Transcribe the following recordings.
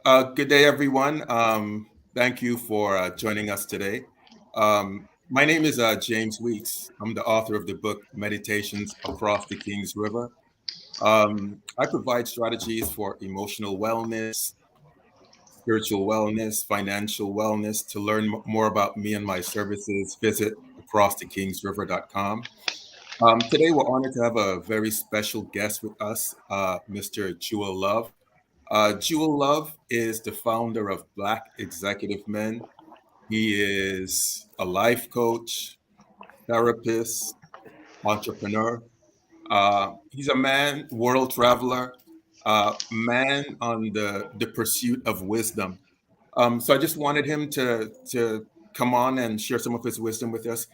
Good day, everyone. Thank you for joining us today. My name is James Weeks. I'm the author of the book Meditations Across the King's River. I provide strategies for emotional wellness, spiritual wellness, financial wellness. To learn more about me and my services, visit acrossthekingsriver.com. Today, we're honored to have a very special guest with us, Mr. Jewel Love. Jewel Love is the founder of Black Executive Men. He is a life coach, therapist, entrepreneur. He's a man, world traveler, man on the pursuit of wisdom. So I just wanted him to come on and share some of his wisdom with us.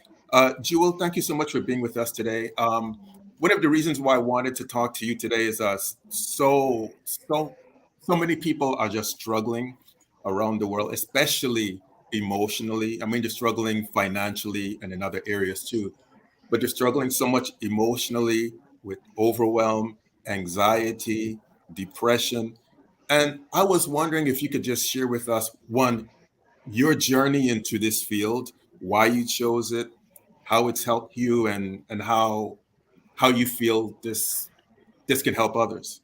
Jewel, thank you so much for being with us today. One of the reasons why I wanted to talk to you today is so many people are just struggling around the world, especially emotionally. I mean, they're struggling financially and in other areas too, but they're struggling so much emotionally with overwhelm, anxiety, depression. And I was wondering if you could just share with us one, your journey into this field, why you chose it, how it's helped you, and how you feel this can help others.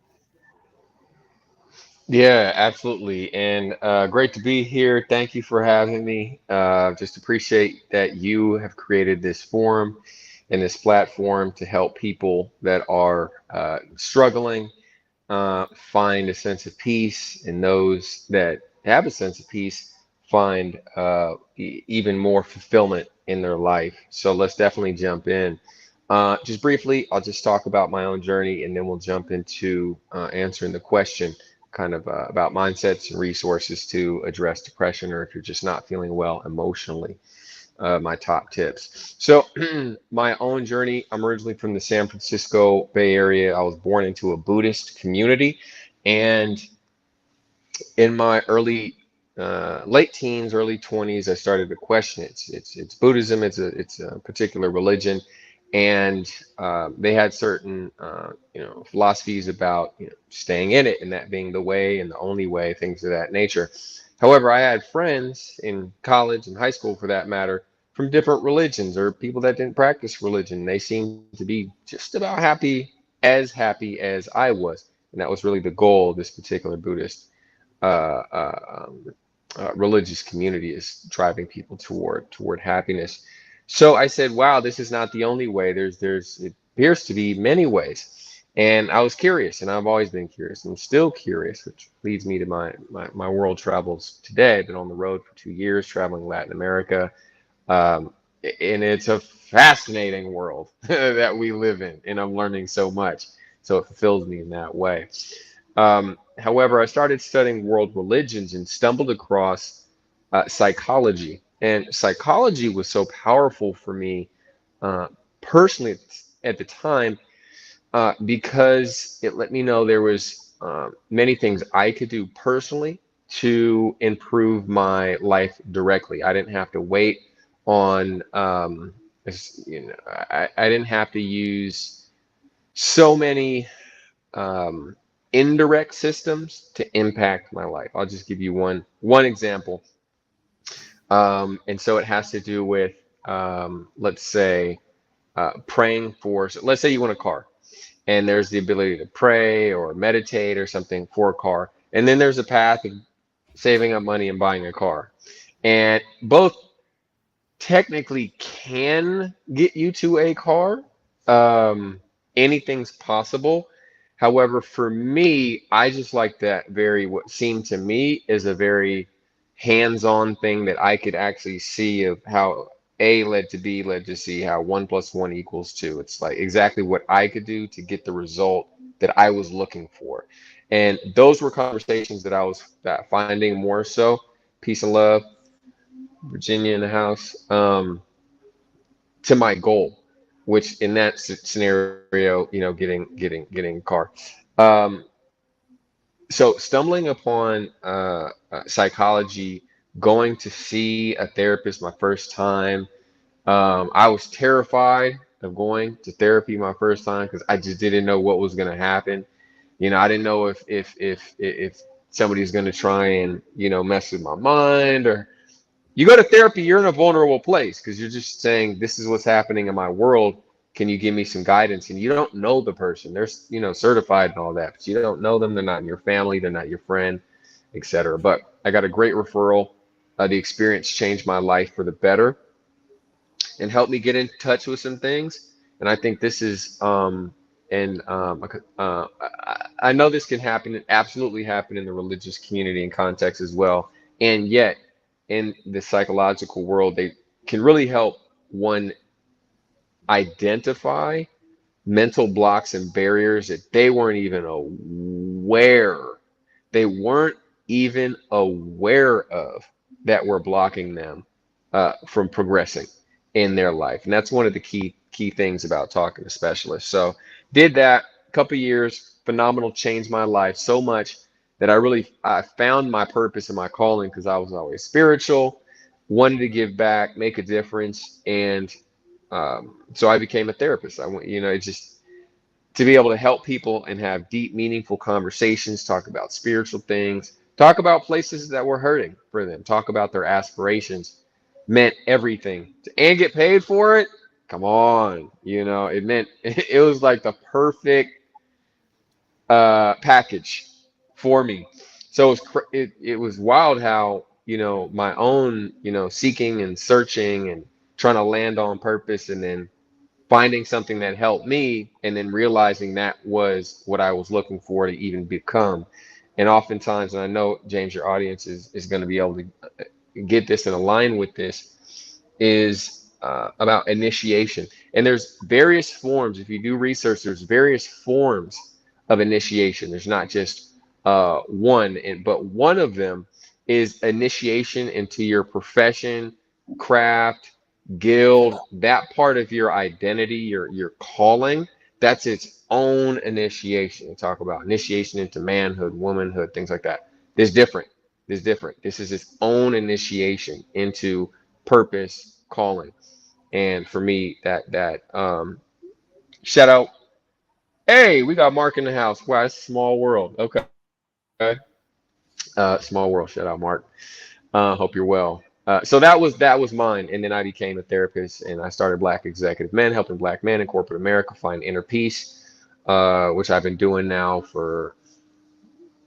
Yeah, absolutely. And great to be here. Thank you for having me. Just appreciate that you have created this forum and this platform to help people that are struggling find a sense of peace, and those that have a sense of peace find even more fulfillment in their life. So let's definitely jump in. Just briefly, I'll just talk about my own journey and then we'll jump into answering the question kind of about mindsets and resources to address depression, or if you're just not feeling well emotionally, my top tips. So, my own journey, I'm originally from the San Francisco Bay Area. I was born into a Buddhist community, and in my late teens, early 20s, I started to question it. It's Buddhism. It's a particular religion, and they had certain philosophies about staying in it and that being the way and the only way, things of that nature. However, I had friends in college and high school, for that matter, from different religions or people that didn't practice religion. They seemed to be just about happy as I was, and that was really the goal of this particular Buddhist uh, uh, um, religious community, is driving people toward happiness. So I said, wow, this is not the only way. There's it appears to be many ways. And I was curious, and I've always been curious. I'm still curious, which leads me to my world travels today. I've been on the road for 2 years, traveling Latin America. Um, and it's a fascinating world that we live in, and I'm learning so much. So it fulfills me in that way. However, I started studying world religions and stumbled across psychology. And psychology was so powerful for me uh, personally at the time, because it let me know there was many things I could do personally to improve my life directly. I didn't have to wait on, I didn't have to use so many um, indirect systems to impact my life. I'll just give you one example. And so it has to do with, let's say, praying for. So let's say you want a car, and there's the ability to pray or meditate or something for a car, and then there's a path of saving up money and buying a car, and both technically can get you to a car. Anything's possible. However, for me, I just like that very, what seemed to me is a very hands-on thing that I could actually see of how A led to B led to C, how 1 + 1 = 2. It's like exactly what I could do to get the result that I was looking for. And those were conversations that I was finding more so. Peace and love, Virginia in the house. To my goal, which in that scenario, getting a car. Um, so stumbling upon psychology, going to see a therapist my first time. I was terrified of going to therapy my first time because I just didn't know what was going to happen. I didn't know if somebody's going to try and, mess with my mind. Or you go to therapy, you're in a vulnerable place because you're just saying, this is what's happening in my world. Can you give me some guidance? And you don't know the person. They're, certified and all that, but you don't know them. They're not in your family. They're not your friend, etc. But I got a great referral. The experience changed my life for the better and helped me get in touch with some things. And I think this is, and I know this can happen, absolutely happen in the religious community and context as well. And yet, in the psychological world, they can really help one identify mental blocks and barriers that they weren't even aware they weren't even aware of that were blocking them from progressing in their life. And that's one of the key things about talking to specialists. So did that a couple years, phenomenal, changed my life so much that I found my purpose and my calling because I was always spiritual, wanted to give back, make a difference, and so I became a therapist. I went, it just to be able to help people and have deep, meaningful conversations, talk about spiritual things, talk about places that were hurting for them, talk about their aspirations, meant everything. And get paid for it. Come on, it meant it was like the perfect package for me. So it was wild how my own seeking and searching and trying to land on purpose, and then finding something that helped me, and then realizing that was what I was looking for to even become. And oftentimes, and I know James, your audience is going to be able to get this and align with this, is about initiation. And there's various forms. If you do research, there's various forms of initiation. There's not just one, but one of them is initiation into your profession, craft, guild, that part of your identity, your calling. That's its own initiation. We talk about initiation into manhood, womanhood, things like that. There's different. There's different. This is its own initiation into purpose, calling. And for me, that shout out. Hey, we got Mark in the house. Wow, it's a small world. Okay. Small world. Shout out, Mark. Hope you're well. So that was mine, and then I became a therapist, and I started Black Executive Men, helping Black men in corporate America find inner peace, which I've been doing now for,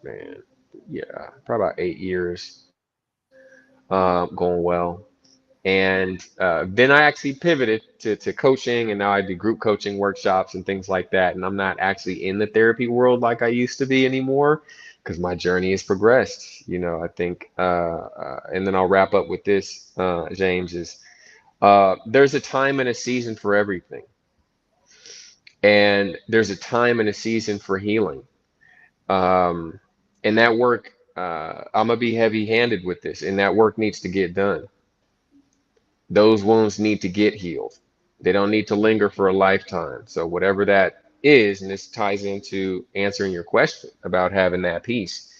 man, yeah, probably about 8 years, going well. And then I actually pivoted to coaching, and now I do group coaching workshops and things like that. And I'm not actually in the therapy world like I used to be anymore because my journey has progressed. I think, and then I'll wrap up with this, James, is there's a time and a season for everything. And there's a time and a season for healing. Um, and that work, I'm going to be heavy handed with this, and that work needs to get done. Those wounds need to get healed. They don't need to linger for a lifetime. So whatever that is, and this ties into answering your question about having that peace.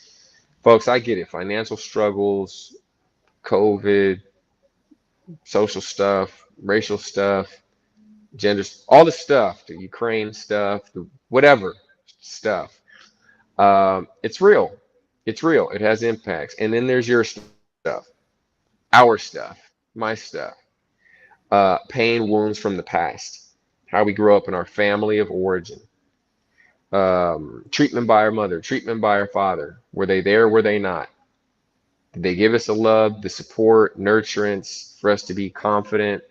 Folks, I get it. Financial struggles, COVID, social stuff, racial stuff, gender, all the stuff, the Ukraine stuff, the whatever stuff. It's real. It's real. It has impacts. And then there's your stuff, our stuff, my stuff. Pain, wounds from the past, how we grew up in our family of origin, treatment by our mother, treatment by our father. Were they there? Were they not? Did they give us the love, the support, nurturance for us to be confident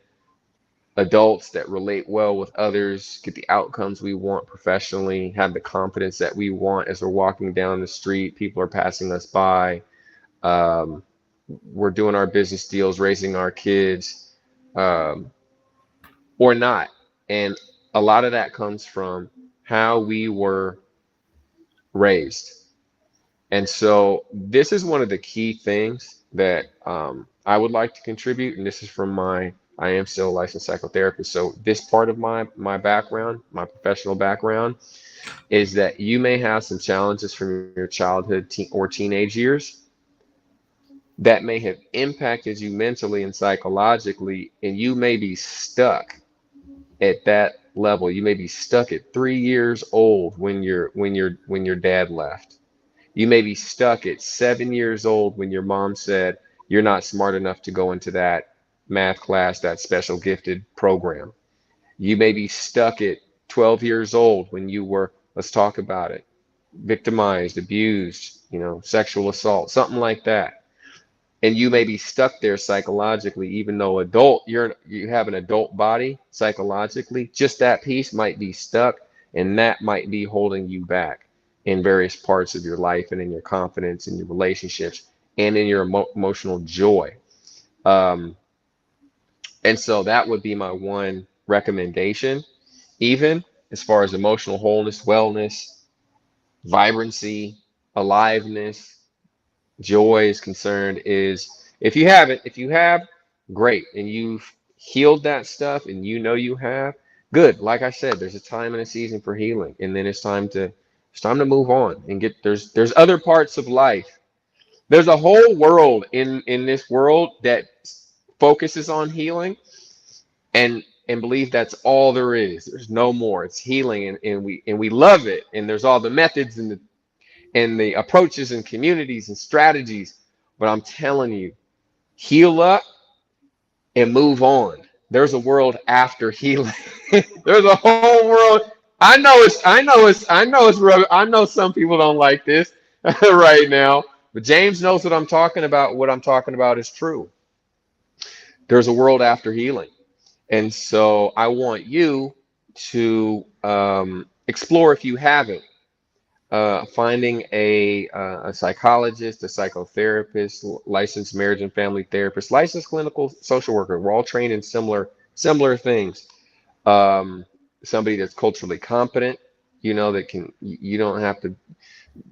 adults that relate well with others, get the outcomes we want professionally, have the confidence that we want as we're walking down the street, people are passing us by, um, we're doing our business deals, raising our kids, um, or not. And a lot of that comes from how we were raised. And so this is one of the key things that I would like to contribute. And this is from I am still a licensed psychotherapist. So this part of my background, my professional background, is that you may have some challenges from your childhood or teenage years that may have impacted you mentally and psychologically, and you may be stuck at that level. You may be stuck at 3 years old when your dad left. You may be stuck at 7 years old when your mom said you're not smart enough to go into that math class, that special gifted program. You may be stuck at 12 years old when you were, let's talk about it, victimized, abused, sexual assault, something like that. And you may be stuck there psychologically, even though you have an adult body psychologically, just that piece might be stuck, and that might be holding you back in various parts of your life and in your confidence, in your relationships, and in your emotional joy. Um, and so that would be my one recommendation, even as far as emotional wholeness, wellness, vibrancy, aliveness, joy is concerned, is if you have, great, and you've healed that stuff and you have, good. Like I said, there's a time and a season for healing, and then it's time to move on and get there's other parts of life. There's a whole world in this world that focuses on healing and believe that's all there is. There's no more. It's healing, and we love it. And there's all the methods and the approaches and communities and strategies. But I'm telling you, heal up and move on. There's a world after healing. There's a whole world. I know some people don't like this right now, but James knows what I'm talking about. What I'm talking about is true. There's a world after healing. And so I want you to explore, if you haven't, finding a psychologist, a psychotherapist, licensed marriage and family therapist, licensed clinical social worker. We're all trained in similar things. Um, Somebody that's culturally competent, that you don't have to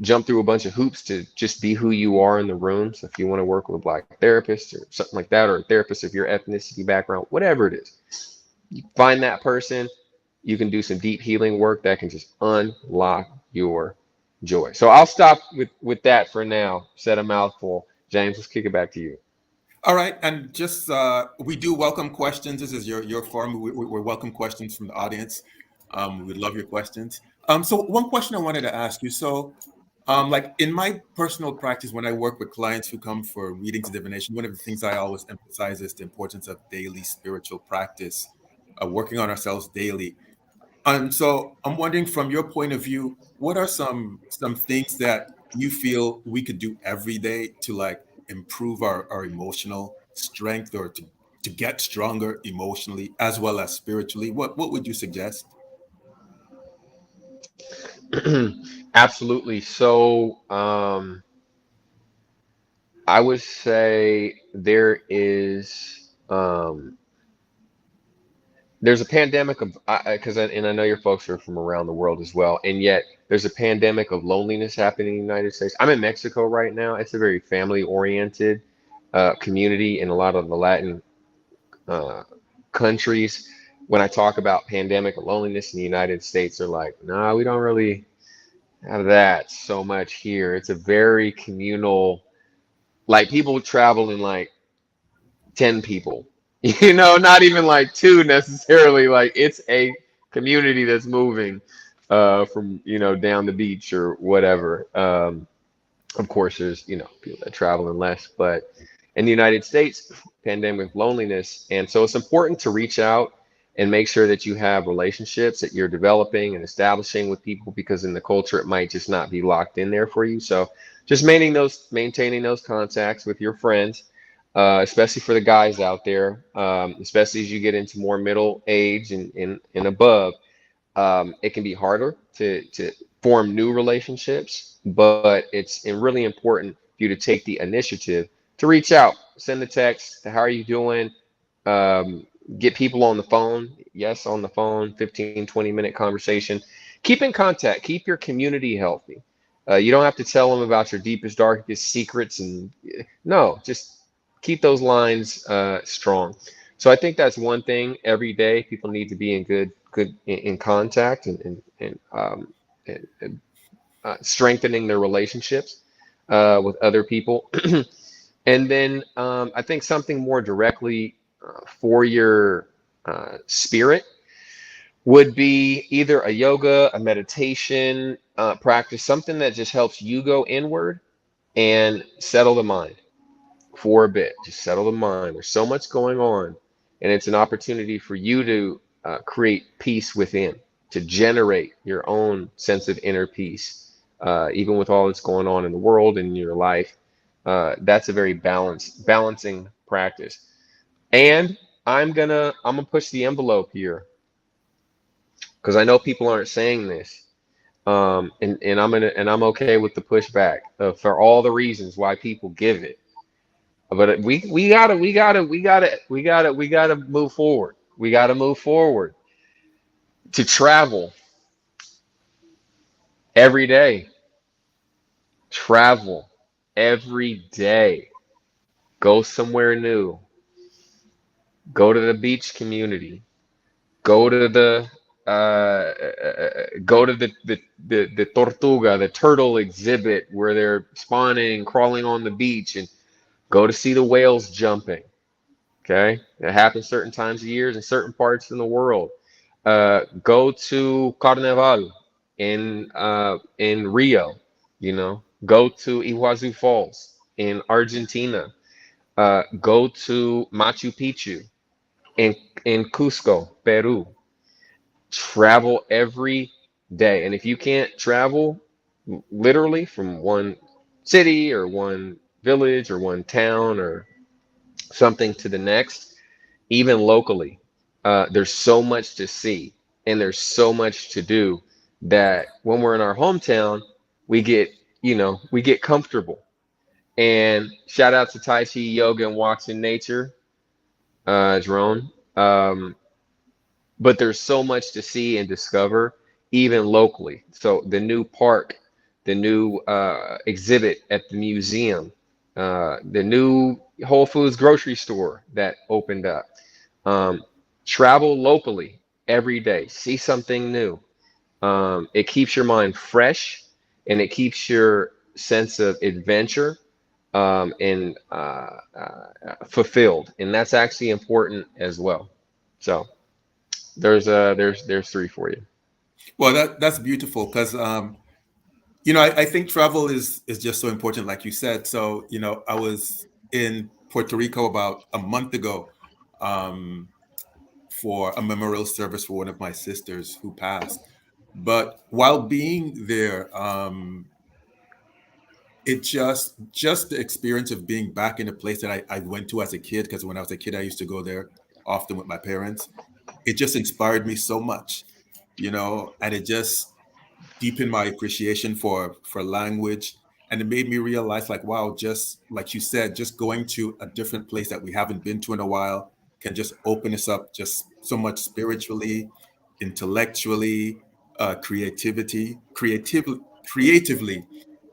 jump through a bunch of hoops to just be who you are in the room. So if you want to work with a black therapist or something like that, or a therapist of your ethnicity background, whatever it is, you find that person. You can do some deep healing work that can just unlock your joy. So I'll stop with that for now. Said a mouthful. James, let's kick it back to you. All right, and just we do welcome questions. This is your forum. We welcome questions from the audience. We love your questions. So one question I wanted to ask you. So, like in my personal practice, when I work with clients who come for readings and divination, one of the things I always emphasize is the importance of daily spiritual practice, working on ourselves daily. So I'm wondering, from your point of view, what are some things that you feel we could do every day to like improve our emotional strength, or to get stronger emotionally as well as spiritually? What would you suggest? Absolutely. So I would say there's a pandemic of, because and I know your folks are from around the world as well, and yet there's a pandemic of loneliness happening in the United States. I'm in Mexico right now. It's a very family oriented community in a lot of the Latin uh, countries. When I talk about pandemic of loneliness in the United States, they're like, no, we don't really have that so much here. It's a very communal, like people travel in like 10 people, not even like two necessarily. Like it's a community that's moving from, down the beach or whatever. Of course, there's, people that travel in less, but in the United States, pandemic loneliness. And so it's important to reach out and make sure that you have relationships that you're developing and establishing with people, because in the culture, it might just not be locked in there for you. So just maintaining those contacts with your friends, especially for the guys out there, especially as you get into more middle age and above. It can be harder to form new relationships, but it's really important for you to take the initiative to reach out, send a text, how are you doing? Um, get people on the phone. Yes, on the phone, 15, 20-minute conversation. Keep in contact, keep your community healthy. You don't have to tell them about your deepest, darkest secrets, and no, just keep those lines strong. So I think that's one thing. Every day, people need to be in good in contact and strengthening their relationships with other people. And then I think something more directly for your spirit. would be either a yoga, a meditation practice, something that just helps you go inward and settle the mind for a bit. Just settle the mind. There's so much going on, and it's an opportunity for you to create peace within, to generate your own sense of inner peace, even with all that's going on in the world and in your life. That's a very balancing practice. And I'm gonna push the envelope here because I know people aren't saying this. And I'm okay with the pushback for all the reasons why people give it. But we gotta move forward. We gotta move forward to travel every day. Travel every day. Go somewhere new. Go to the beach community. Go to the go to the tortuga, the turtle exhibit where they're spawning, crawling on the beach, and go to see the whales jumping. Okay, it happens certain times of years in certain parts in the world. Go to Carnaval in Rio. You know, go to Iguazu Falls in Argentina. Go to Machu Picchu in Cusco, Peru. Travel every day, and if you can't travel literally from one city or one village or one town or something to the next, even locally, there's so much to see and there's so much to do that when we're in our hometown, we get, we get comfortable. And shout out to Tai Chi Yoga and Walks in Nature, Jerome. But there's so much to see and discover, even locally. So the new park, the new exhibit at the museum, the new Whole Foods grocery store that opened up. Um, Travel locally every day, see something new. It keeps your mind fresh and it keeps your sense of adventure and fulfilled. And that's actually important as well. So there's three for you. Well, that's beautiful because I think travel is just so important, like you said. So, I was in Puerto Rico about a month ago um, for a memorial service for one of my sisters who passed. But while being there, it just the experience of being back in a place that I went to as a kid, because when I was a kid, I used to go there often with my parents. It just inspired me so much, and it just deepened my appreciation for language, and it made me realize, like, wow, just like you said, just going to a different place that we haven't been to in a while can just open us up just so much spiritually, intellectually, creatively.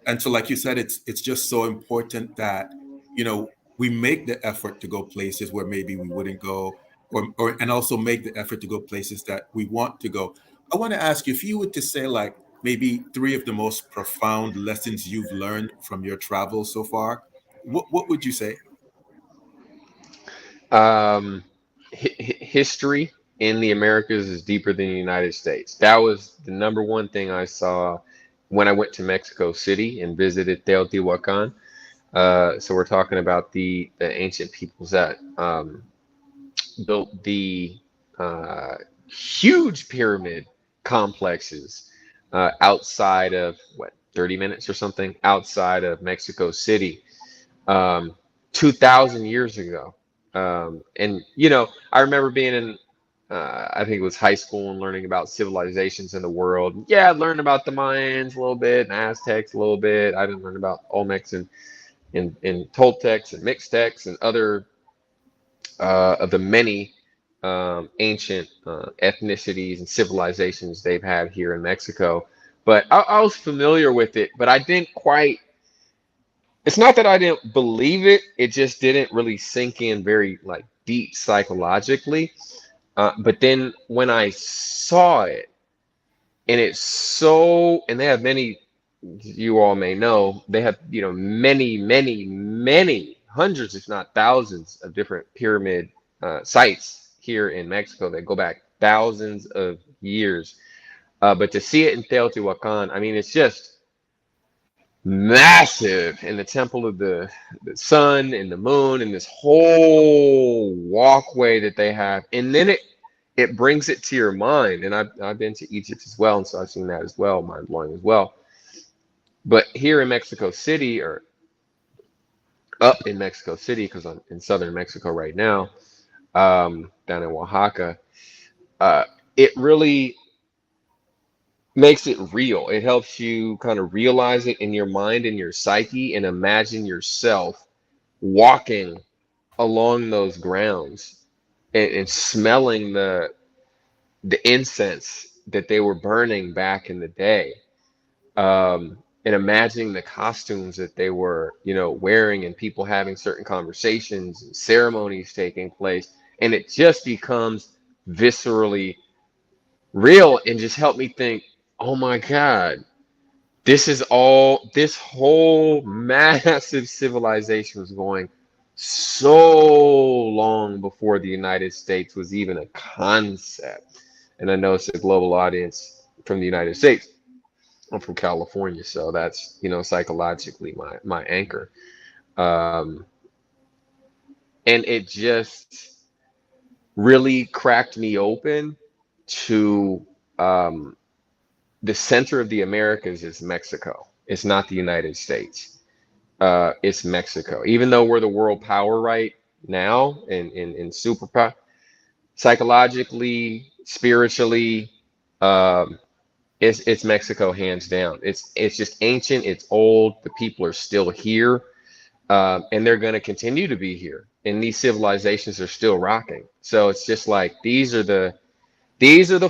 And so, like you said, it's just so important that we make the effort to go places where maybe we wouldn't go, or and also make the effort to go places that we want to go. I want to ask you, if you were to say, like, maybe three of the most profound lessons you've learned from your travels so far, what would you say? Um, History in the Americas is deeper than the United States. That was the number one thing I saw when I went to Mexico City and visited Teotihuacan. So we're talking about the ancient peoples that built the uh, huge pyramid complexes outside of what 30 minutes or something outside of Mexico City, 2,000 years ago. And I remember being in, I think it was high school and learning about civilizations in the world. Yeah, I learned about the Mayans a little bit and Aztecs a little bit. I didn't learn about Olmecs and Toltecs and Mixtecs and other of the many ancient ethnicities and civilizations they've had here in Mexico. But I was familiar with it, but I didn't quite. It's not that I didn't believe it; it just didn't really sink in very like deep psychologically. But then when I saw it, and it's so, and they have many, you all may know, they have many hundreds, if not thousands, of different pyramid sites here in Mexico that go back thousands of years. But to see it in Teotihuacan, I mean, it's just massive. And the temple of the sun and the moon and this whole walkway that they have. And then it brings it to your mind. And I've been to Egypt as well, and so I've seen that as well, mind blowing as well. But here in Mexico City, or up in Mexico City, because I'm in southern Mexico right now, down in Oaxaca, uh, it really makes it real. It helps you kind of realize it in your mind and your psyche and imagine yourself walking along those grounds and smelling the incense that they were burning back in the day. And imagining the costumes that they were, wearing, and people having certain conversations and ceremonies taking place. And it just becomes viscerally real and just helped me think, oh my God, this whole massive civilization was going so long before the United States was even a concept. And I know it's a global audience from the United States. I'm from California, so that's, psychologically my anchor. Um, and it just really cracked me open to um, the center of the Americas is Mexico. It's not the United States. It's Mexico. Even though we're the world power right now and superpower, psychologically, spiritually, um, it's Mexico hands down. It's just ancient. It's old. The people are still here, and they're going to continue to be here. And these civilizations are still rocking. So it's just like these are the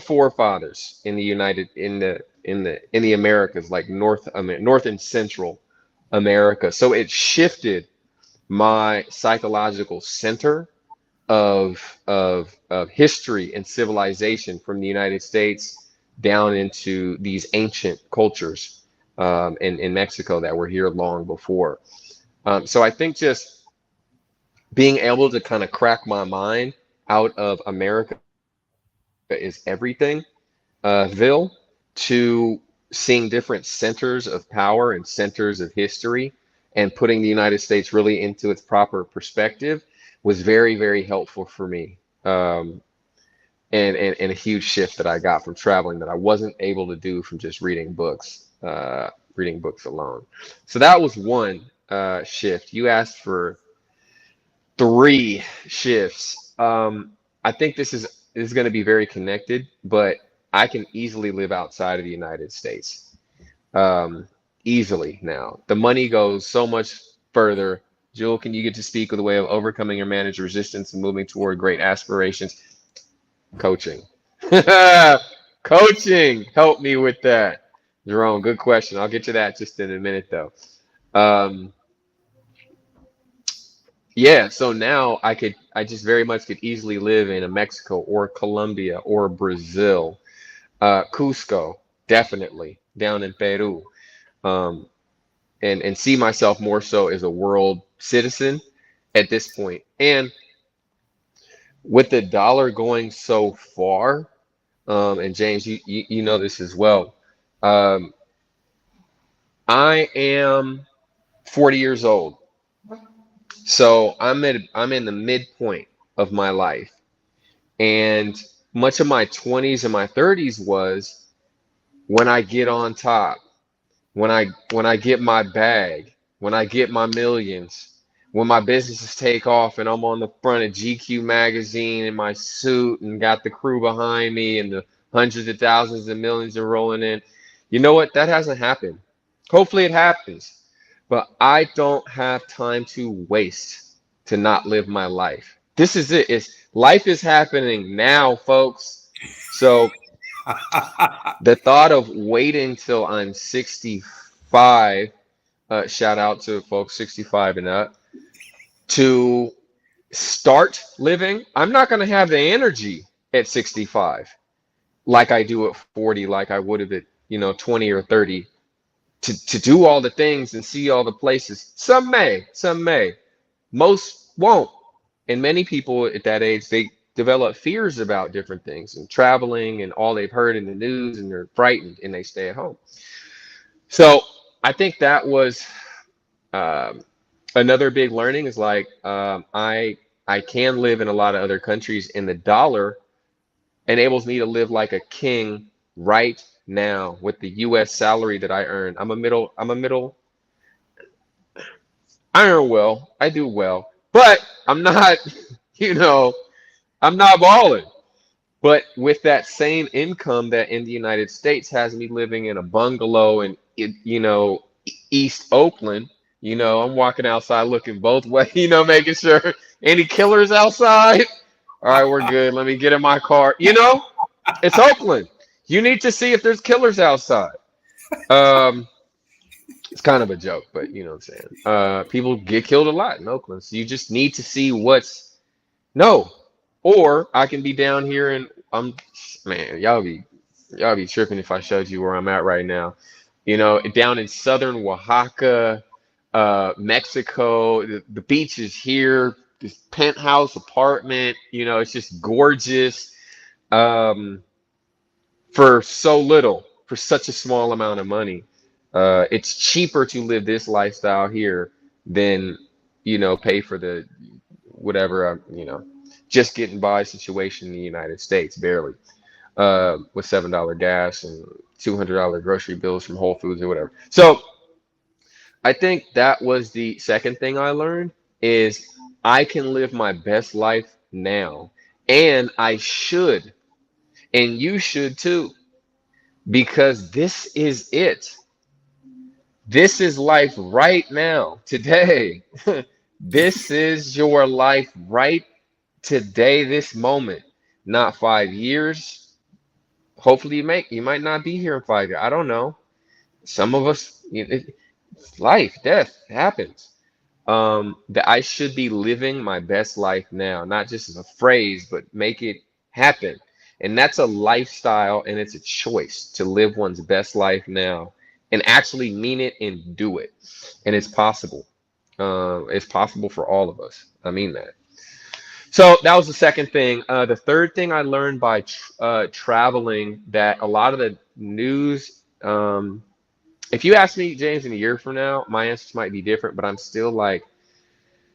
forefathers in the United in the Americas, like North and Central America. So it shifted my psychological center of history and civilization from the United States down into these ancient cultures in Mexico that were here long before. So I think just being able to kind of crack my mind out of America is everything, Ville, to seeing different centers of power and centers of history and putting the United States really into its proper perspective was very, very helpful for me. And a huge shift that I got from traveling that I wasn't able to do from just reading books alone. So that was one shift. You asked for three shifts. I think this is going to be very connected, but I can easily live outside of the United States. Um, Easily now. The money goes so much further. Jewel, can you get to speak with a way of overcoming or manage resistance and moving toward great aspirations? Coaching. Coaching. Help me with that. Jerome, good question. I'll get to that just in a minute though. Um, Yeah, so now I just very much could easily live in a Mexico or Colombia or Brazil, Cusco, definitely down in Peru, um, and see myself more so as a world citizen at this point. And with the dollar going so far, and James, you know this as well. Um, I am 40 years old, so I'm in the midpoint of my life. And much of my 20s and my 30s was when I get on top, when I get my bag, when I get my millions, when my businesses take off and I'm on the front of GQ magazine in my suit and got the crew behind me and the hundreds of thousands and millions are rolling in. You know what? That hasn't happened. Hopefully it happens. But I don't have time to waste to not live my life. This is it. Life is happening now, folks. So the thought of waiting till I'm 65, shout out to folks 65 and up, to start living, I'm not going to have the energy at 65 like I do at 40, like I would have at, 20 or 30 to do all the things and see all the places. Some may, most won't. And many people at that age, develop fears about different things and traveling and all they've heard in the news, and they're frightened and they stay at home. So I think that was um, another big learning is like I can live in a lot of other countries, and the dollar enables me to live like a king right now with the U.S. salary that I earn. I earn well, I do well, but I'm not, you know, I'm not balling. But with that same income that in the United States has me living in a bungalow in, East Oakland, I'm walking outside looking both ways, making sure any killers outside. All right, we're good. Let me get in my car. It's Oakland. You need to see if there's killers outside. Um, it's kind of a joke, but you know what I'm saying. People get killed a lot in Oakland, so you just need to see what's no. Or I can be down here and man, y'all be tripping if I showed you where I'm at right now. Down in southern Oaxaca, Mexico, the beach is here, this penthouse apartment, it's just gorgeous. Um, for so little, for such a small amount of money. It's cheaper to live this lifestyle here than, pay for the whatever, just getting by situation in the United States, barely, with $7 gas and $200 grocery bills from Whole Foods or whatever. So I think that was the second thing I learned is I can live my best life now, and I should, and you should too, because this is it. This is life right now, today. This is your life right today, this moment, not 5 years. Hopefully, you might not be here in 5 years. I don't know. Some of us, life, death happens. That I should be living my best life now, not just as a phrase, but make it happen. And that's a lifestyle and it's a choice to live one's best life now and actually mean it and do it. And it's possible. It's possible for all of us. I mean that. So that was the second thing. The third thing I learned by traveling that a lot of the news, if you ask me, James, in a year from now, my answers might be different, but I'm still like,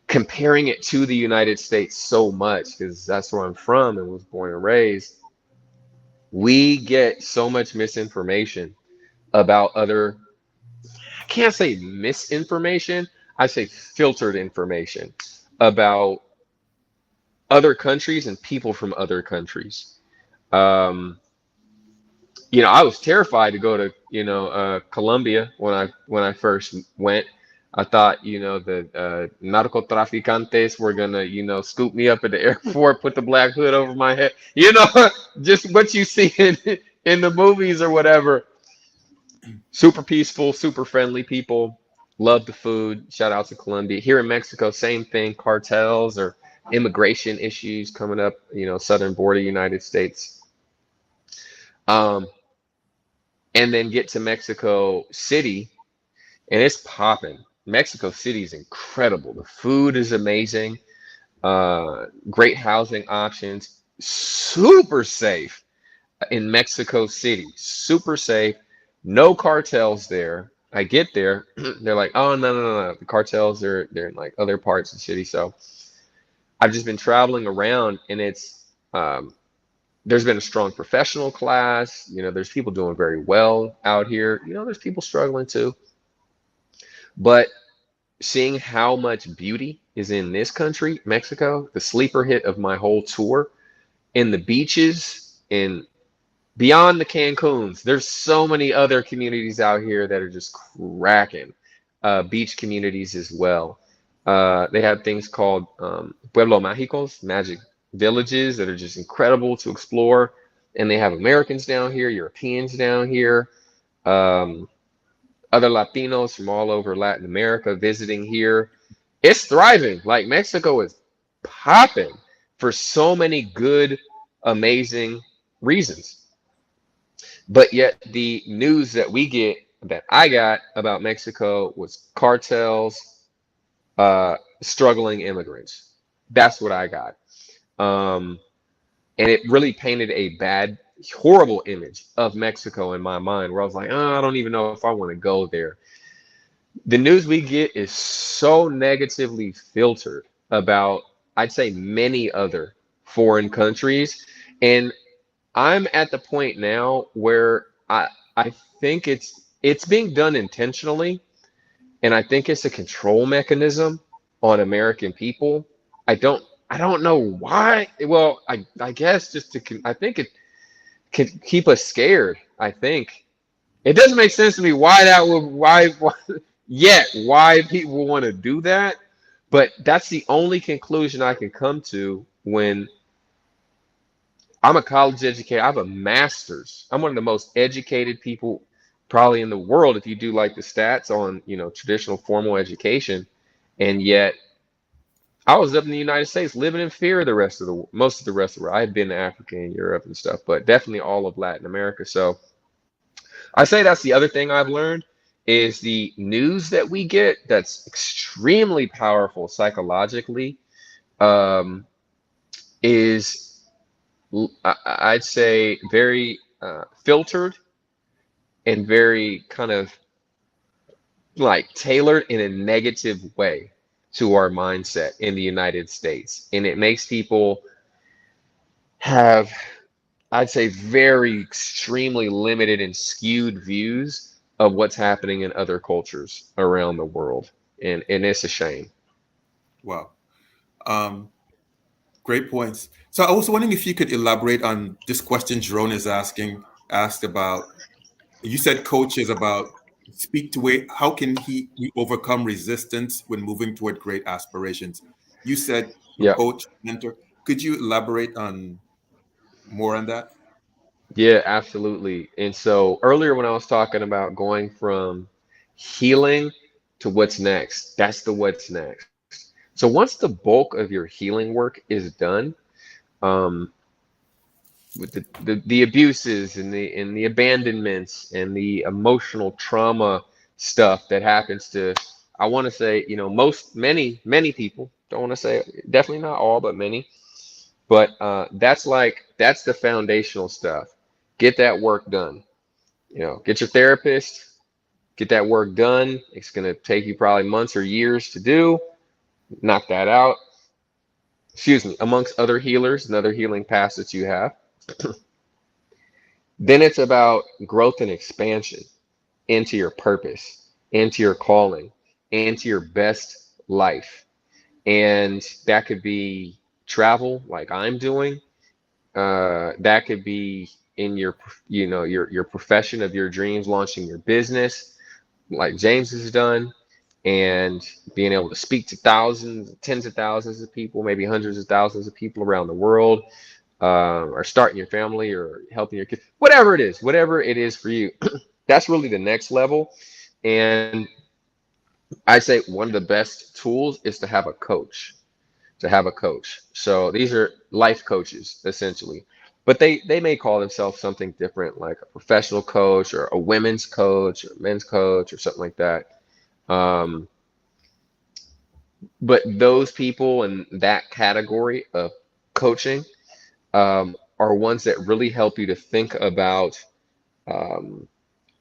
comparing it to the United States so much because that's where I'm from and was born and raised. We get so much misinformation about other, I can't say misinformation, I say filtered information about other countries and people from other countries. Um, I was terrified to go to, Colombia when I first went. I thought, the narcotraficantes were gonna, scoop me up at the airport, put the black hood over my head, just what you see in the movies or whatever. Super peaceful, super friendly people. Love the food. Shout out to Colombia. Here in Mexico, same thing. Cartels or immigration issues coming up, southern border United States. Um, and then get to Mexico City, and it's popping. Mexico City is incredible. The food is amazing. Great housing options. Super safe in Mexico City. Super safe. No cartels there. I get there, they're like, oh no, no, no, no. The cartels they're in like other parts of the city. So I've just been traveling around, and it's there's been a strong professional class. There's people doing very well out here. There's people struggling too. But seeing how much beauty is in this country, Mexico, the sleeper hit of my whole tour, in the beaches and beyond the Cancuns, there's so many other communities out here that are just cracking. Beach communities as well. They have things called Pueblo Mágicos, magic villages that are just incredible to explore. And they have Americans down here, Europeans down here. Um, Other Latinos from all over Latin America visiting here. It's thriving. Like Mexico is popping for so many good, amazing reasons. But yet the news that we get, that I got about Mexico, was cartels, struggling immigrants. That's what I got. Um, And it really painted a bad, horrible image of Mexico in my mind, where I was like, oh, I don't even know if I want to go there. The news we get is so negatively filtered about, I'd say, many other foreign countries. And I'm at the point now where I think it's being done intentionally, and I think it's a control mechanism on American people. I don't know why. Well, I guess just to I think it can keep us scared. I think it doesn't make sense to me why that would why yet why people want to do that, but that's the only conclusion I can come to when I'm a college educator. I have a master's. I'm one of the most educated people probably in the world if you do like the stats on, traditional formal education. And yet I was up in the United States living in fear the rest of the most of the rest of the world. I had been to Africa and Europe and stuff, but definitely all of Latin America. So I say that's the other thing I've learned is the news that we get that's extremely powerful psychologically, um, is I'd say very filtered and very kind of like tailored in a negative way to our mindset in the United States. And it makes people have, I'd say, very extremely limited and skewed views of what's happening in other cultures around the world. And it's a shame. Wow. Um, Great points. So I was wondering if you could elaborate on this question Jerome is asked about. You said coaches about speak to way how can he overcome resistance when moving toward great aspirations. You said a Yeah. coach, mentor. Could you elaborate on more on that? Yeah, absolutely. And so earlier when I was talking about going from healing to what's next, that's the what's next. So once the bulk of your healing work is done, um, with the abuses and the abandonments and the emotional trauma stuff that happens to, I want to say, many people, don't want to say definitely not all, but many. But that's the foundational stuff. Get that work done. Get your therapist, get that work done. It's going to take you probably months or years to do. Knock that out. Excuse me, amongst other healers and other healing paths that you have. Then it's about growth and expansion into your purpose, into your calling, into your best life. And that could be travel like I'm doing. That could be in your profession of your dreams, launching your business like James has done, and being able to speak to thousands, tens of thousands of people, maybe hundreds of thousands of people around the world, or starting your family or helping your kids, whatever it is for you. That's really the next level. And I'd say one of the best tools is to have a coach. To have a coach. So these are life coaches essentially, but they may call themselves something different, like a professional coach or a women's coach or men's coach or something like that. Um, but those people in that category of coaching are ones that really help you to think about um,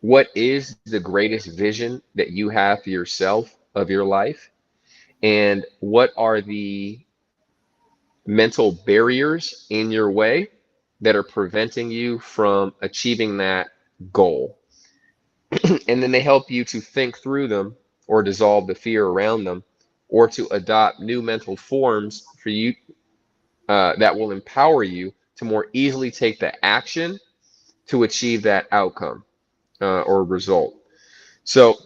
what is the greatest vision that you have for yourself of your life, and what are the mental barriers in your way that are preventing you from achieving that goal. And then they help you to think through them or dissolve the fear around them or to adopt new mental forms for you that will empower you to more easily take the action to achieve that outcome or result. So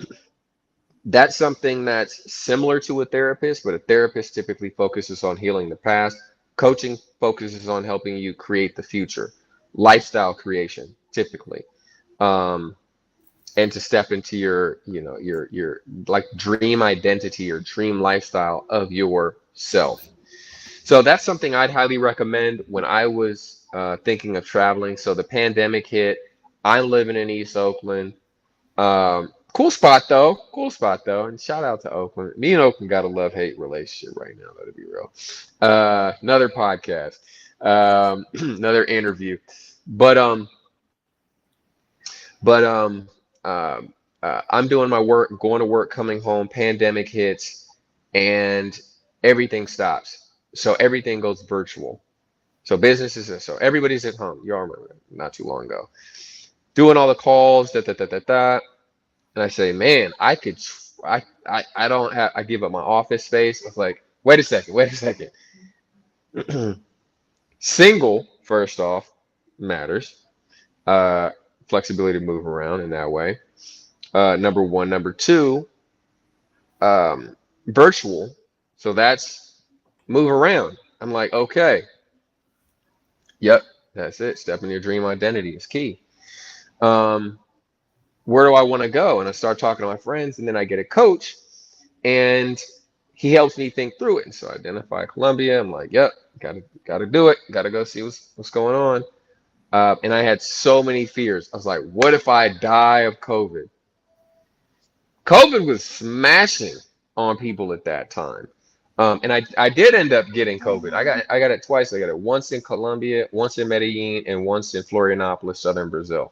that's something that's similar to a therapist, but a therapist typically focuses on healing the past. Coaching focuses on helping you create the future, lifestyle creation, typically, um, and to step into your like dream identity or dream lifestyle of yourself. So that's something I'd highly recommend when I was thinking of traveling. So the pandemic hit. I'm living in East Oakland. Cool spot though. Cool spot though. And shout out to Oakland. Me and Oakland got a love-hate relationship right now, though, to be real. Another podcast. Another interview. But but I'm doing my work, going to work, coming home. Pandemic hits, and everything stops. So everything goes virtual. So businesses, so everybody's at home. You all remember not too long ago, doing all the calls, da da da da da. And I say, man, I don't have, I give up my office space. I was like, wait a second. Single, first off, matters. Uh, Flexibility to move around in that way. Number one. Number two, virtual. So that's move around. I'm like, okay, yep, that's it. Stepping your dream identity is key. Um, where do I want to go? And I start talking to my friends, and then I get a coach, and he helps me think through it. And so I identify Columbia. I'm like, yep, gotta do it. Gotta go see what's going on. And I had so many fears. I was like, what if I die of COVID? COVID was smashing on people at that time. And I did end up getting COVID. I got it twice. I got it once in Colombia, once in Medellin, and once in Florianopolis, southern Brazil.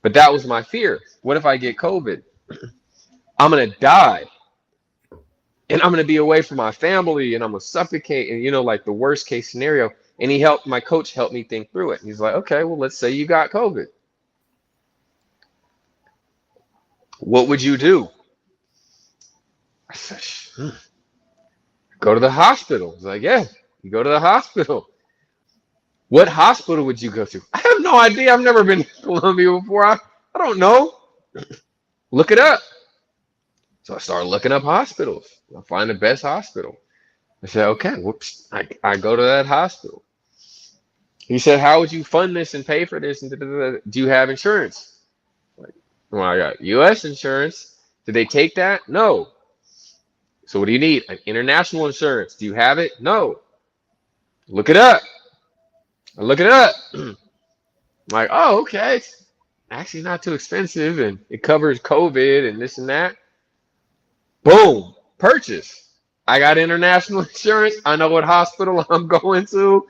But that was my fear. What if I get COVID? I'm gonna die, and I'm gonna be away from my family, and I'm gonna suffocate, and like the worst case scenario. And my coach helped me think through it. He's like, okay, well, let's say you got COVID. What would you do? I said, go to the hospital. He's like, yeah, you go to the hospital. What hospital would you go to? I have no idea. I've never been to Colombia before. I don't know. Look it up. So I started looking up hospitals. I find the best hospital. I said, okay, whoops. I go to that hospital. He said, how would you fund this and pay for this? And da, da, da, da. Do you have insurance? Like, well, I got U.S. insurance. Did they take that? No. So what do you need? An international insurance. Do you have it? No. Look it up. I look it up. I'm like, oh, okay. It's actually not too expensive and it covers COVID and this and that. Boom. Purchase. I got international insurance. I know what hospital I'm going to.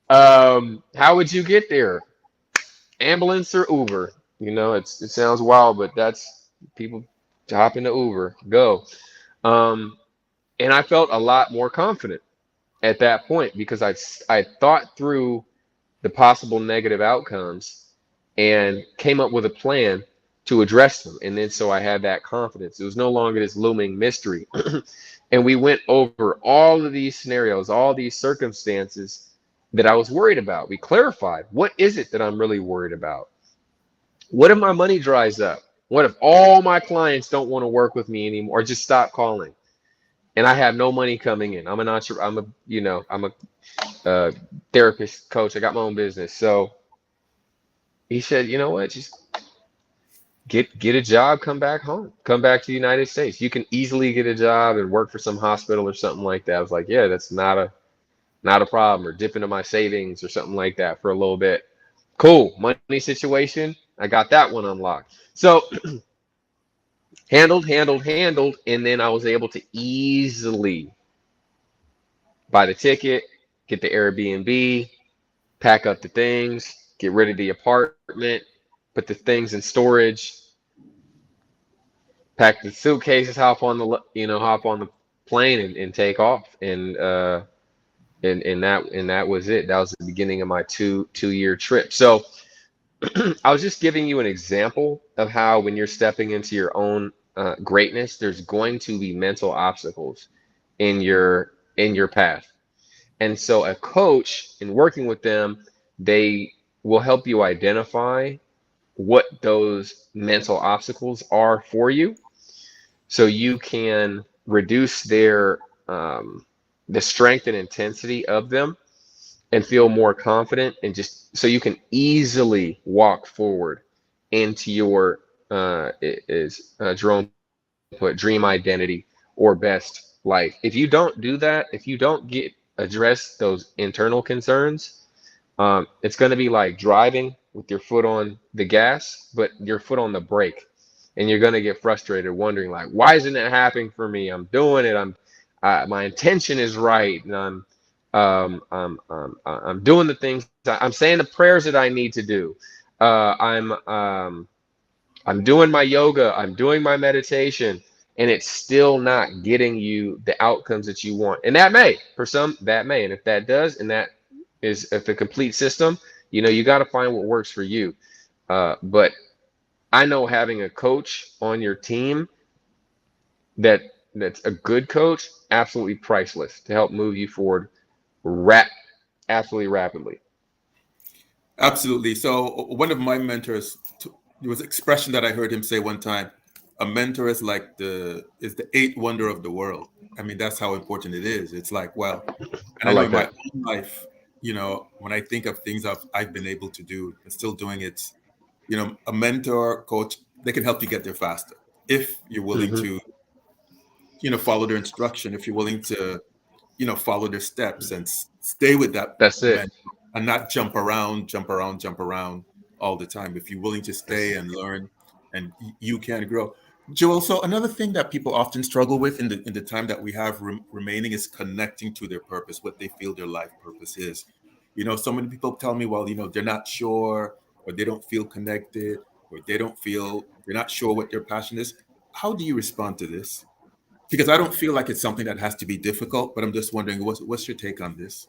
How would you get there? Ambulance or Uber? It sounds wild, but that's people hop into Uber. Go. Um, and I felt a lot more confident at that point because I thought through the possible negative outcomes and came up with a plan to address them. And then so I had that confidence. It was no longer this looming mystery. And we went over all of these scenarios, all these circumstances that I was worried about. We clarified, what is it that I'm really worried about? What if my money dries up? What if all my clients don't want to work with me anymore or just stop calling? And I have no money coming in. I'm a uh, therapist coach. I got my own business. So he said, you know what? Just get a job, come back home, come back to the United States. You can easily get a job and work for some hospital or something like that. I was like, yeah, that's not a problem, or dip into my savings or something like that for a little bit. Cool. Money situation. I got that one unlocked. So handled, and then I was able to easily buy the ticket, get the Airbnb, pack up the things, get rid of the apartment, put the things in storage, pack the suitcases, hop on the plane and take off. And that was it. That was the beginning of my two-year trip. So I was just giving you an example of how when you're stepping into your own greatness, there's going to be mental obstacles in your path. And so a coach, in working with them, they will help you identify what those mental obstacles are for you so you can reduce the strength and intensity of them and feel more confident, and just so you can easily walk forward into your Jerome put, dream identity or best life. If you don't do that, if you don't address those internal concerns, it's going to be like driving with your foot on the gas, but your foot on the brake. And you're going to get frustrated, wondering, like, why isn't it happening for me? I'm doing it. My intention is right. And I'm doing the things I'm saying the prayers that I need to do. I'm doing my yoga, I'm doing my meditation, and it's still not getting you the outcomes that you want. And that may, for some, that may. And if that does, and that is if a complete system, you got to find what works for you. But I know having a coach on your team that that's a good coach, absolutely priceless to help move you forward rap absolutely rapidly. Absolutely. So one of my mentors, there was an expression that I heard him say one time: "A mentor is like the eighth wonder of the world." I mean, that's how important it is. It's like, well, and I I know like in my that. own life, when I think of things I've been able to do and still doing it, a mentor, coach, they can help you get there faster if you're willing Hmm. to, follow their instruction. If you're willing to, follow their steps and stay with that That's it. mentor and not jump around, jump around, jump around all the time. If you're willing to stay and learn, and you can grow. Joel, so another thing that people often struggle with in the time that we have remaining is connecting to their purpose, what they feel their life purpose is. So many people tell me, well, they're not sure, or they don't feel connected, or they're not sure what their passion is. How do you respond to this? Because I don't feel like it's something that has to be difficult, but I'm just wondering what's your take on this?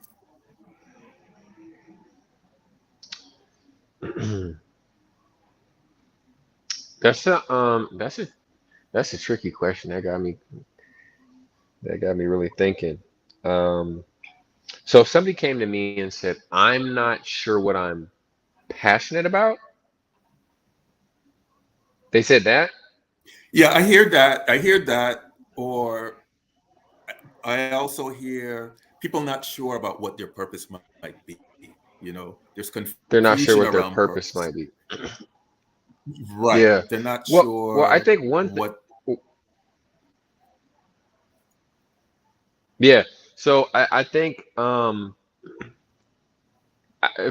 That's a tricky question. That got me really thinking. Um, so if somebody came to me and said, "I'm not sure what I'm passionate about," they said that Yeah, I hear that. I hear that. Or I also hear people not sure about what their purpose might be. There's confusion they're not around sure what their purpose. purpose might be. Right. They're Yeah. not Well, sure I think one thing. what. Yeah. So I think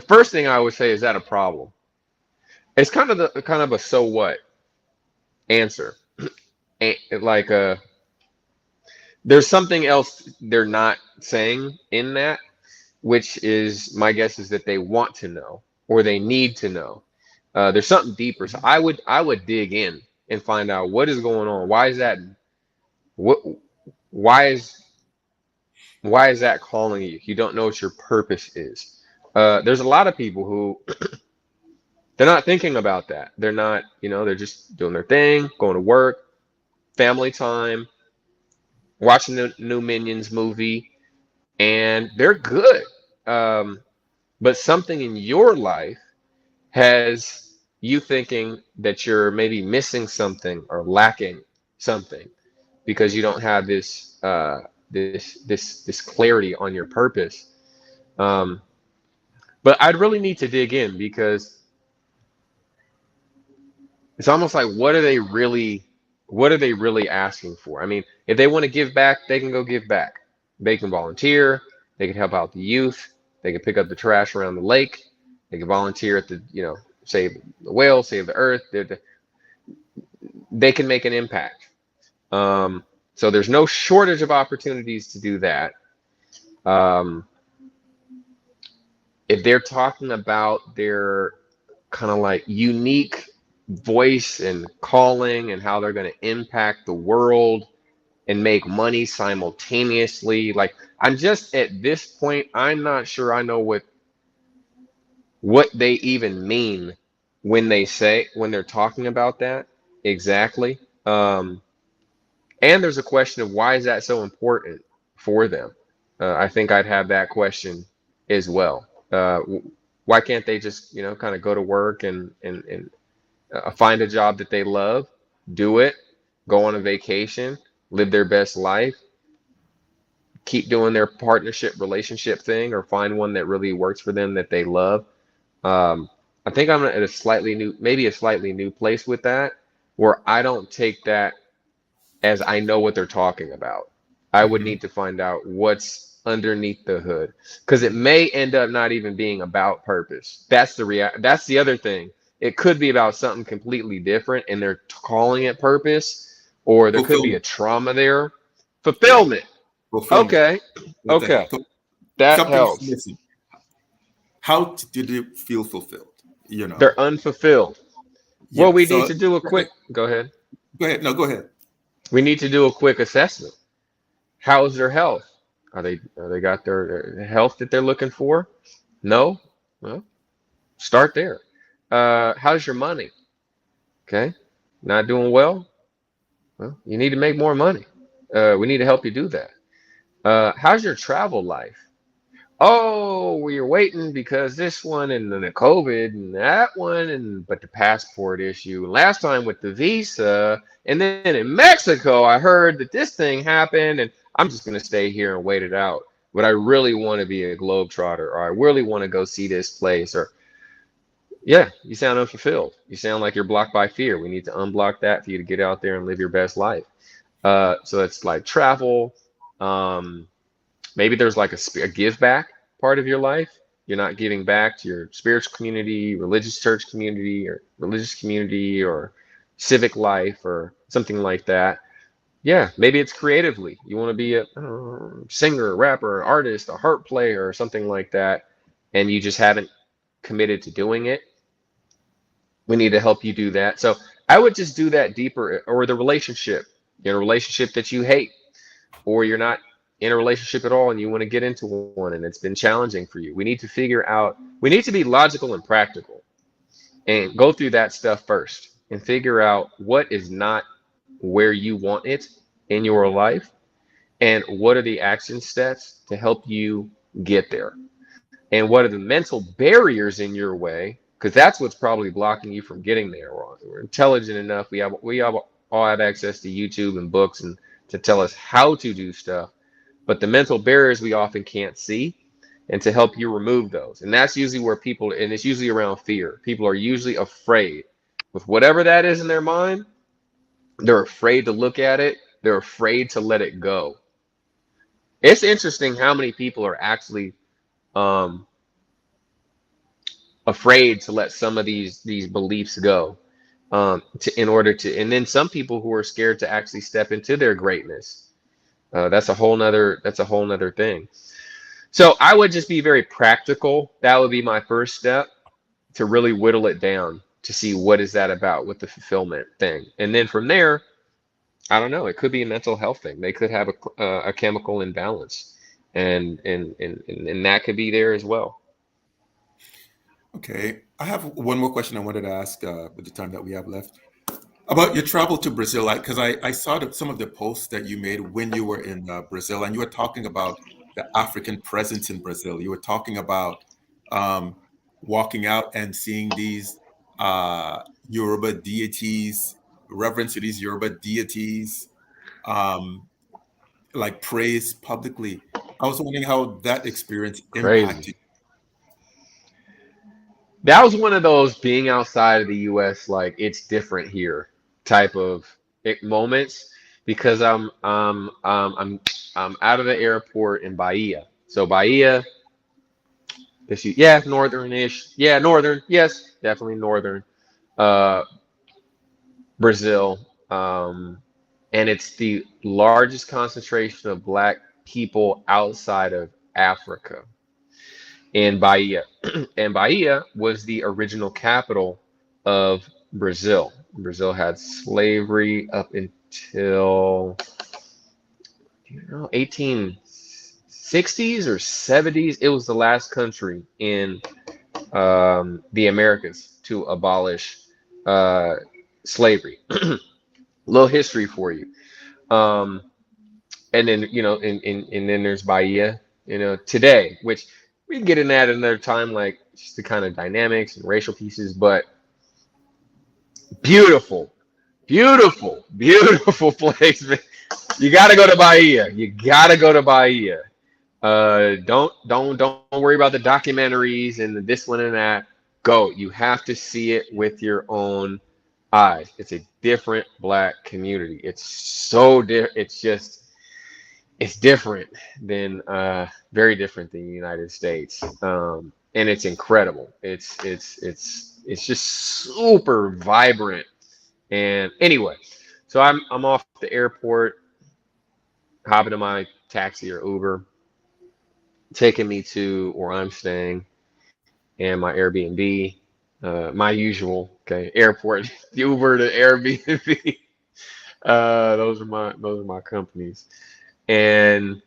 first thing I would say is that a problem. It's kind of a so what answer. Like there's something else they're not saying in that, which is my guess is that they want to know or they need to know. There's something deeper. So I would dig in and find out what is going on. Why is that? What? Why is why is that calling you? You don't know what your purpose is. There's a lot of people who they're not thinking about that. They're not, they're just doing their thing, going to work, family time, watching the new Minions movie, and they're good. Um, but something in your life has you thinking that you're maybe missing something or lacking something because you don't have this clarity on your purpose. Um, but I'd really need to dig in because it's almost like what are they really asking for? I mean, if they want to give back, they can go give back. They can volunteer, they can help out the youth, they can pick up the trash around the lake, they can volunteer at save the whales, save the earth. They can make an impact. Um, so there's no shortage of opportunities to do that. Um, if they're talking about their kind of like unique voice and calling and how they're going to impact the world and make money simultaneously, like I'm just at this point, I'm not sure I know what they even mean when they're talking about that exactly. And there's a question of why is that so important for them? I think I'd have that question as well. Why can't they just, kind of go to work and find a job that they love, do it, go on a vacation, live their best life, keep doing their partnership relationship thing, or find one that really works for them that they love? Um, I think I'm at maybe a slightly new place with that, where I don't take that as I know what they're talking about. I would Mhm. need to find out what's underneath the hood because it may end up not even being about purpose. That's the other thing. It could be about something completely different and they're calling it purpose, or there could be a Fulfillment. trauma there. Yeah. Fulfillment. Fulfillment. Okay. What the Okay. heck? That something's helps. missing. How did you feel fulfilled? You know, They're unfulfilled. Well, yeah. we need So to do a quick. Go ahead. go ahead. No, go ahead. We need to do a quick assessment. How is their health? Are they got their health that they're looking for? No? Well, start there. How's your money? Okay. Not doing well? Well, you need to make more money. We need to help you do that. How's your travel life? Oh, we're waiting because this one and then the COVID and that one and but the passport issue. Last time with the visa, and then in Mexico, I heard that this thing happened, and I'm just gonna stay here and wait it out. But I really want to be a globetrotter, or I really want to go see this place, or yeah, you sound unfulfilled. You sound like you're blocked by fear. We need to unblock that for you to get out there and live your best life. So it's like travel. Um, Maybe there's like a give back part of your life. You're not giving back to your spiritual community, religious church community, or religious community, or civic life, or something like that. Yeah, maybe it's creatively. You want to be a singer, rapper, artist, a harp player, or something like that, and you just haven't committed to doing it. We need to help you do that. So I would just do that deeper, or the relationship, relationship that you hate, or you're not in a relationship at all and you want to get into one and it's been challenging for you. We need to figure out, we need to be logical and practical and go through that stuff first and figure out what is not where you want it in your life and what are the action steps to help you get there. And what are the mental barriers in your way? Because that's what's probably blocking you from getting there. We're intelligent enough. We have all have access to YouTube and books and to tell us how to do stuff, but the mental barriers we often can't see, and to help you remove those. And that's usually where people, and it's usually around fear. People are usually afraid with whatever that is in their mind. They're afraid to look at it. They're afraid to let it go. It's interesting how many people are actually um, afraid to let some of these beliefs go, in order to, and then some people who are scared to actually step into their greatness. That's a whole nother thing. So I would just be very practical. That would be my first step, to really whittle it down to see what is that about with the fulfillment thing. And then from there, I don't know, it could be a mental health thing. They could have a chemical imbalance, and that could be there as well. Okay, I have one more question I wanted to ask with the time that we have left about your travel to Brazil. Like, because I saw some of the posts that you made when you were in Brazil, and you were talking about the African presence in Brazil. You were talking about um, walking out and seeing these Yoruba deities, reverence to these Yoruba deities, um, like praised publicly. I was wondering how that experience Crazy. impacted. That was one of those being outside of the US, like it's different here type of moments, because I'm out of the airport in Bahia. So Bahia, yeah, northern-ish. Yeah, northern. Yes, definitely northern. Uh, Brazil. And it's the largest concentration of black people outside of Africa in Bahia. And Bahia was the original capital of Brazil. Brazil had slavery up until, 1860s or 70s. It was the last country in the Americas to abolish uh, slavery. Little history for you. Um, and then and then there's Bahia, today, which we can get in that another time, like just the kind of dynamics and racial pieces, but beautiful, beautiful, beautiful place. Man. You got to go to Bahia. You got to go to Bahia. Don't worry about the documentaries and the this one and that. Go. You have to see it with your own eyes. It's a different black community. It's so different. It's different than very different than the United States, and it's incredible. It's just super vibrant. And anyway, so I'm off the airport, hopping to my taxi or Uber, taking me to where I'm staying and my Airbnb, my usual, okay, airport, Uber to Airbnb. Those are my companies. And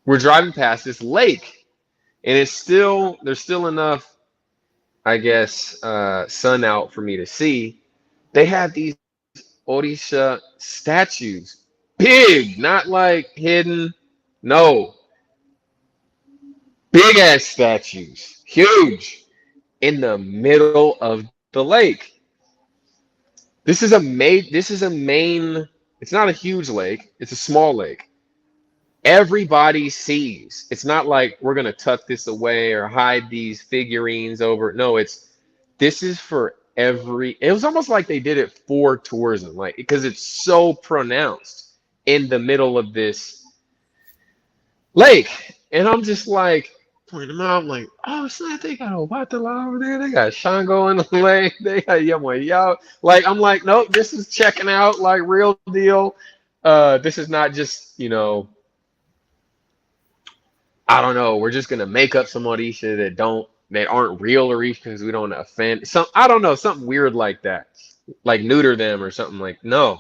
we're driving past this lake, and there's still enough, I guess, sun out for me to see. They have these Orisha statues, big, not like hidden, no, big ass statues, huge, in the middle of the lake. This is a main, it's not a huge lake, it's a small lake. Everybody sees. It's not like we're gonna tuck this away or hide these figurines over. No, this is for every. It was almost like they did it for tourism, like because it's so pronounced in the middle of this lake. And I'm just like pointing them out. I'm like, oh snap, they got a Watala over there. They got Shango in the lake. They got Yamoyao. Like I'm like, nope, this is checking out like real deal. This is not just, I don't know. We're just gonna make up some Orisha that aren't real Orisha because we don't offend some. I don't know, something weird like that, like neuter them or something. Like no,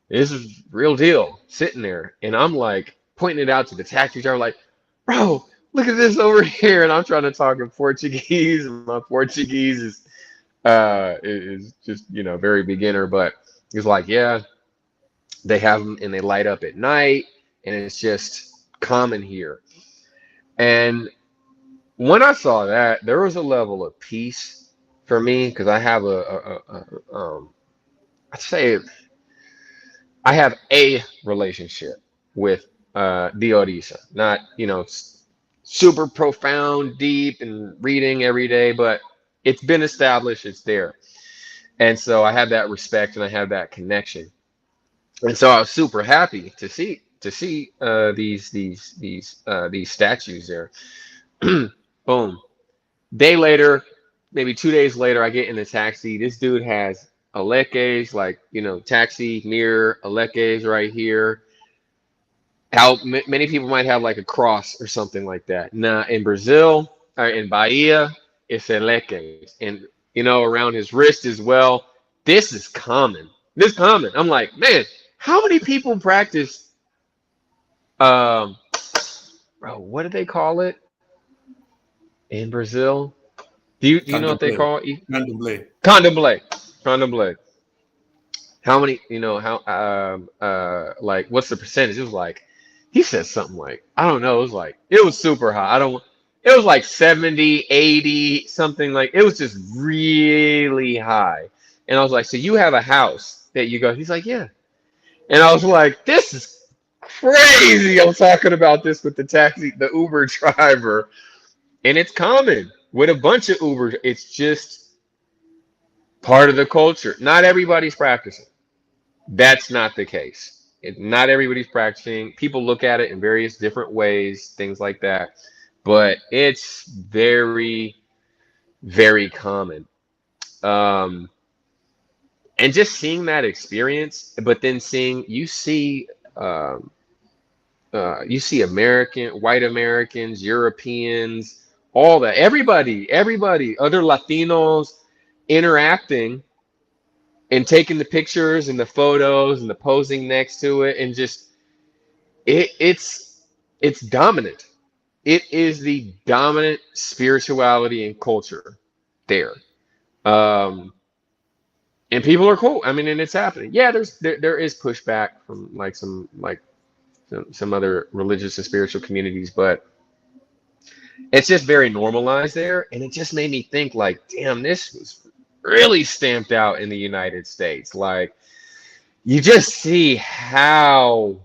this is real deal sitting there, and I'm like pointing it out to the taxi driver, like, bro, look at this over here, and I'm trying to talk in Portuguese, and my Portuguese is just very beginner, but he's like, yeah, they have them and they light up at night, and it's just common here. And when I saw that, there was a level of peace for me because I have I'd say I have a relationship with the Odisha. Not, super profound, deep, and reading every day, but it's been established, it's there. And so I have that respect and I have that connection. And so I was super happy to see these statues there. Boom. Day later, maybe 2 days later, I get in the taxi. This dude has Aleke's, like, taxi mirror, Aleke's right here. How many people might have like a cross or something like that. Now, in Brazil, or in Bahia, it's Aleke's. And, around his wrist as well. This is common. This is common. I'm like, man, how many people practice, um, bro, what do they call it in Brazil? Do you know what they Contemplate. call it? Contemplate. Contemplate. Contemplate. How many, how, like, what's the percentage? It was like, he said something like, I don't know. It was like, it was super high. It was like 70, 80, something like, it was just really high. And I was like, so you have a house that you go, he's like, yeah. And I was like, this is crazy. I'm talking about this with the Uber driver. And it's common with a bunch of Ubers. It's just part of the culture. Not everybody's practicing. That's not the case. Not everybody's practicing. People look at it in various different ways, things like that. But it's very, very common. Um, and just seeing that experience, but then um, you see white Americans, Europeans, all that, everybody, other Latinos interacting and taking the pictures and the photos and the posing next to it, and just it's dominant. It is the dominant spirituality and culture there. Um, and people are cool. I mean, and it's happening. Yeah, there is pushback from like some other religious and spiritual communities, but it's just very normalized there. And it just made me think like, damn, this was really stamped out in the United States. Like you just see how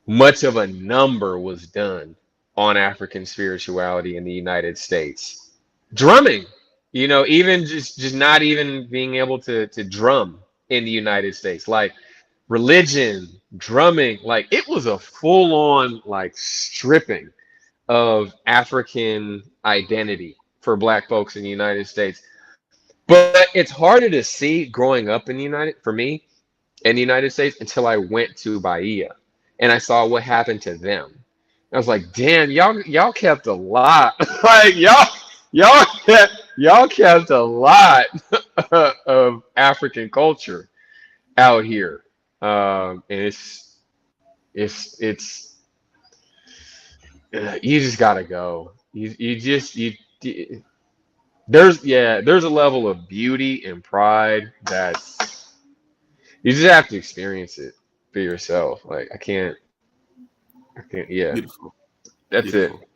much of a number was done on African spirituality in the United States. Drumming, even just not even being able to drum in the United States, like religion, drumming, like it was a full on like stripping of African identity for Black folks in the United States. But it's harder to see growing up in the for me in the United States until I went to Bahia and I saw what happened to them. I was like, damn, y'all kept a lot. Like y'all kept a lot of African culture out here. And it's you just gotta go. You just you there's a level of beauty and pride that you just have to experience it for yourself. Like I can't. Yeah, Beautiful, that's it. beautiful.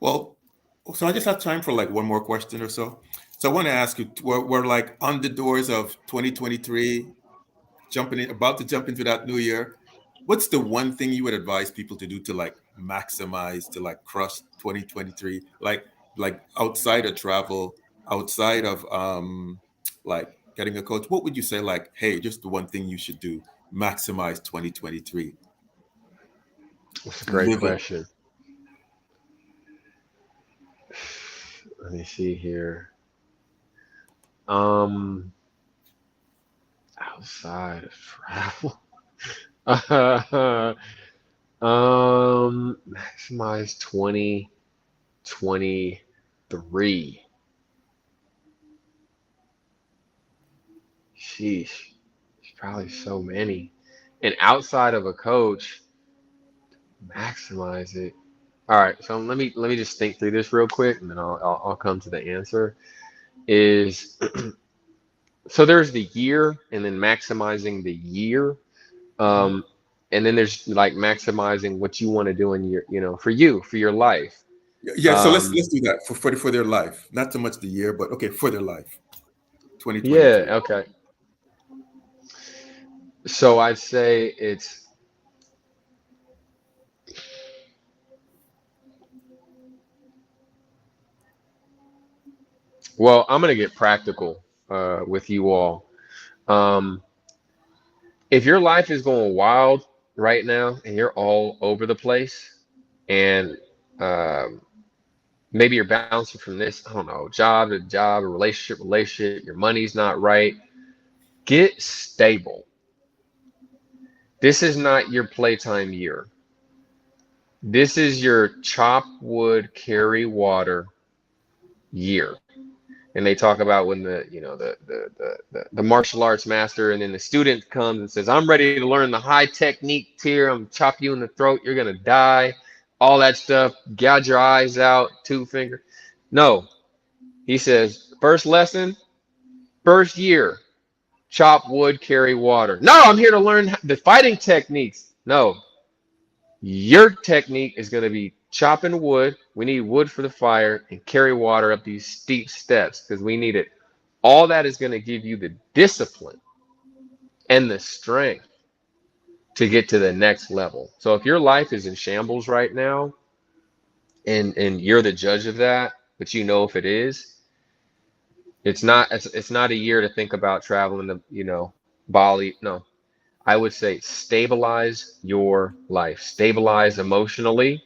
Well, so I just have time for like one more question or so. So I want to ask you, we're like on the doors of 2023, jumping in, about to jump into that new year. What's the one thing you would advise people to do to like maximize, to like crush 2023? Like outside of travel, outside of like getting a coach, what would you say like, hey, just the one thing you should do, maximize 2023, That's a great live it. question. Let me see here. Um, outside of travel. Maximize 2023. Sheesh. There's probably so many. And outside of a coach, maximize it. All right, so let me just think through this real quick, and then I'll come to the answer. Is so there's the year, and then maximizing the year, Mhm. um, and then there's like maximizing what you want to do in your, for you, for your life. Yeah, so let's Um, do that for their life. Not so much the year, but okay, for their life. 2023. yeah, okay. So I'd say it's well, I'm gonna get practical with you all. Um, if your life is going wild right now and you're all over the place, and um, maybe you're bouncing from this, I don't know, job to job, a relationship, your money's not right, get stable. This is not your playtime year. This is your chop wood, carry water year. And they talk about when the martial arts master and then the student comes and says, I'm ready to learn the high technique tier. I'm gonna chop you in the throat. You're gonna die. All that stuff. Gouge your eyes out. Two finger. No, he says, first lesson, first year, chop wood, carry water. No, I'm here to learn the fighting techniques. No, your technique is going to be chopping wood. We need wood for the fire and carry water up these steep steps because we need it. All that is going to give you the discipline and the strength to get to the next level. So if your life is in shambles right now and you're the judge of that, but you know if it is, it's not a year to think about traveling to, Bali. No, I would say stabilize your life. Stabilize emotionally,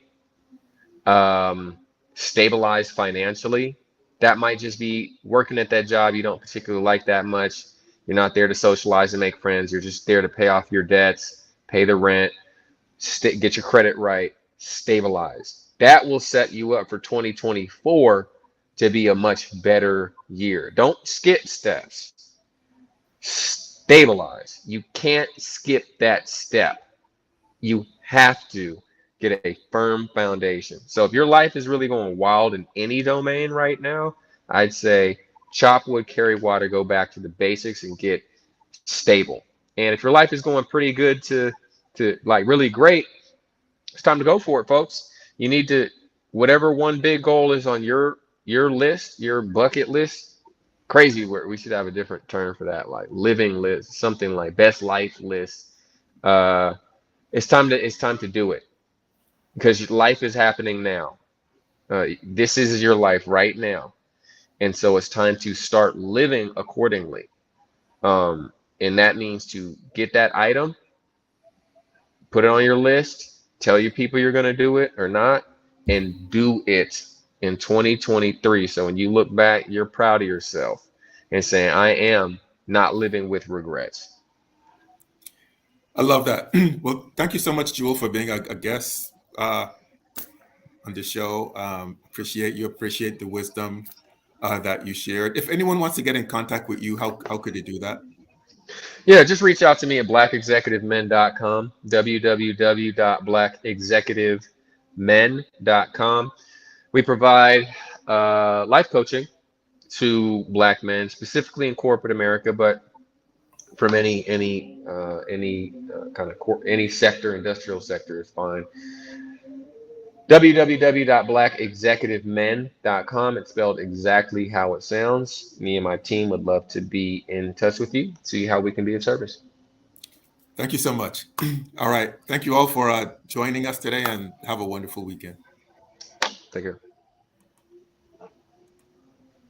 um, stabilize financially. That might just be working at that job you don't particularly like that much. You're not there to socialize and make friends. You're just there to pay off your debts, pay the rent, get your credit right, stabilize. That will set you up for 2024 to be a much better year. Don't skip steps. Stabilize. You can't skip that step. You have to get a firm foundation. So if your life is really going wild in any domain right now, I'd say chop wood, carry water, go back to the basics and get stable. And if your life is going pretty good to like really great, it's time to go for it, folks. You need to whatever one big goal is on your list, your bucket list. Crazy word. We should have a different term for that, like living list, something like best life list. Uh, it's time to do it because life is happening now. This is your life right now, and so it's time to start living accordingly. And that means to get that item, put it on your list, tell your people you're going to do it or not, and do it in 2023. So when you look back, you're proud of yourself and saying, I am not living with regrets. I love that. Well, thank you so much, Jewel, for being a guest. on the show. Appreciate you. Appreciate the wisdom that you shared. If anyone wants to get in contact with you, how could they do that? Yeah, just reach out to me at blackexecutivemen.com, www.blackexecutivemen.com. We provide life coaching to Black men, specifically in corporate America, but from any kind of any sector, industrial sector is fine. www.blackexecutivemen.com. It's spelled exactly how it sounds. Me and my team would love to be in touch with you, see how we can be of service. Thank you so much. All right. Thank you all for joining us today, and have a wonderful weekend. Take care.